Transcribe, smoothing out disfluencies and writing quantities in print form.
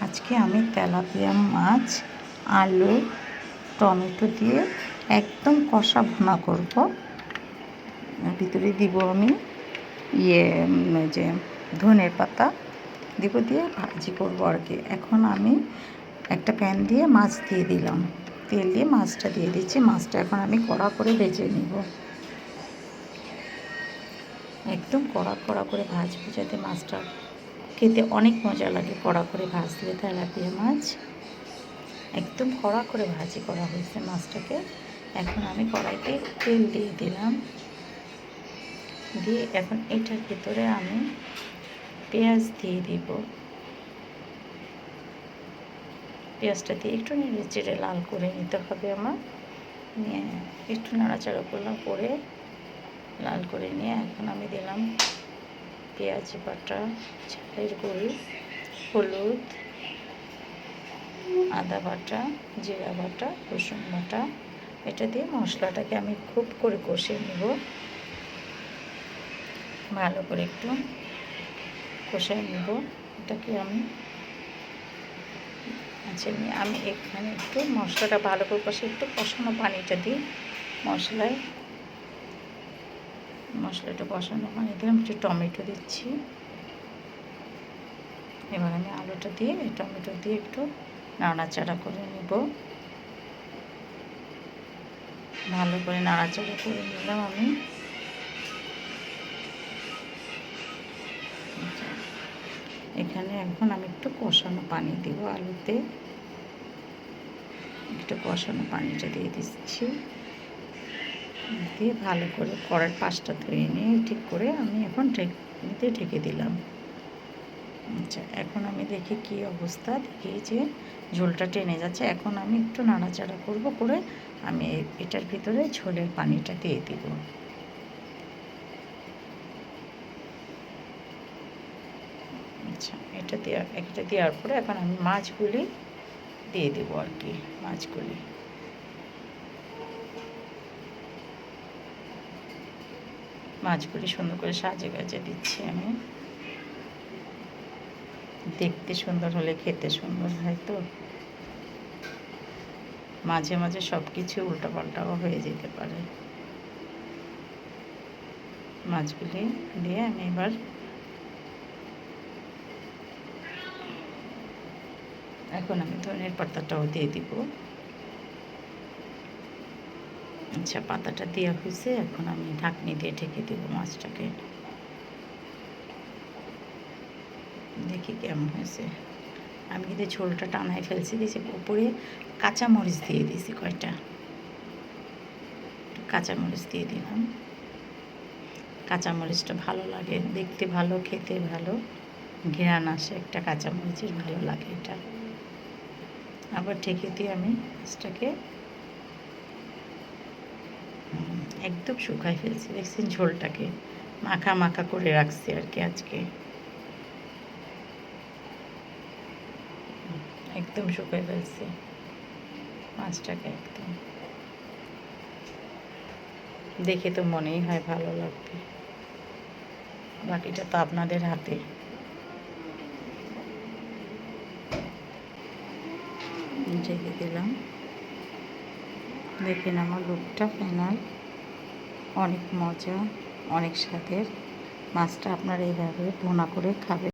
আজকে আমি তেলাপিয়া মাছ আলু টমেটো দিয়ে একদম কষা ভুনা করব। ভিতরে দিব আমি যে ধনের পাতা দিব, দিয়ে ভাজি করবো আর কি। এখন আমি একটা প্যান দিয়ে মাছ দিয়ে দিলাম, তেল দিয়ে মাছটা দিয়ে দিচ্ছি। মাছটা এখন আমি কড়া করে ভেজে নিব, একদম কড়া করে ভাজবো, যাতে মাছটা খেতে অনেক মজা লাগে। কড়া করে ভাজলে তেলাপিয়া মাছ একদম কড়া করে ভাজি করা হয়েছে মাছটাকে। এখন আমি কড়াইতে তেল দিয়ে দিলাম, দিয়ে এখন এটার ভিতরে আমি পেঁয়াজ দিয়ে দিব। পেঁয়াজটা দিয়ে একটু নেড়ে চেড়ে লাল করে নিতে হবে আমার। নিয়ে একটু নাড়াচাড়া করলাম, করে লাল করে নিয়ে এখন আমি দিলাম পেঁয়াজ বাটা, ঝালের গুঁড়ি, হলুদ, আদা বাটা, জিরা বাটা, রসুন বাটা। এটা দিয়ে মশলাটাকে আমি খুব করে কষিয়ে নেব, ভালো করে একটু কষিয়ে নেব এটাকে আমি। আচ্ছা, আমি এখানে একটু মশলাটা ভালো করে কষিয়ে একটু কষানো পানিটা দিই। মশলাটা কষানো পানি দিয়ে আমি একটু টমেটো দিচ্ছি। এবার আমি আলুটা দিয়ে টমেটো দিয়ে একটু নাড়াচাড়া করে নেব। ভালো করে নাড়াচাড়া করে নিলাম আমি। এখানে এখন আমি একটু কষানো পানি দেবো, আলুতে একটু কষানো পানিটা দিয়ে দিচ্ছি। দিয়ে ভালো করে কড়ার পাশটা ধুয়ে নিয়ে ঠিক করে আমি এখন ঢেকে দিলাম। আচ্ছা, এখন আমি দেখি কি অবস্থা, দেখি যে ঝোলটা টেনে যাচ্ছে। এখন আমি একটু নাড়াচাড়া করে আমি এটার ভিতরে ঝোলের পানিটা দিয়ে দিব। আচ্ছা, এটা দেওয়ার পরে এখন আমি মাছগুলি দিয়ে দেবো আর কি। মাছগুলি সুন্দর করে সাজে গাজে দিচ্ছি আমি। দেখতে সুন্দর হলে খেতে সুন্দর হয়, তো মাঝে মাঝে সব কিছু উল্টাপাল্টাও হয়ে যেতে পারে। মাছগুলি দিয়ে আমি এবার এখন আমি ধনের পাতাটাও দিয়ে দিব। আচ্ছা, পাতাটা দেওয়া হয়েছে, এখন আমি ঢাকনি দিয়ে ঢেকে দেবো মাছটাকে। দেখি কেমন হয়েছে। আমি কিন্তু ঝোলটা টানায় ফেলছি, দিয়েছি উপরে কাঁচামরিচ দিয়ে দিয়েছি কয়টা, কাঁচামরিচ দিয়ে দিলাম। কাঁচামরিচটা ভালো লাগে, দেখতে ভালো, খেতে ভালো, ঘ্রাণ আসে একটা কাঁচামরিচের, ভালো লাগে এটা। আবার ঢেকে দিয়ে আমি মাছটাকে একদম শুকাই ফেলছি। দেখছেন ঝোলটাকে মাখা মাখা করে রাখছি আর কি আজকে। একদম শুকাই ফেলছি মাছটাকে একদম। দেখে তো মনেই হয় ভালো লাগবে, বাকিটা তো আপনাদের হাতে। ঢেকে দিলাম। দেখেন আমার লুকটা ফাইনাল। অনেক মজা, অনেক স্বাদের। মাছটা আপনারা এইভাবে ভুনা করে খাবেন।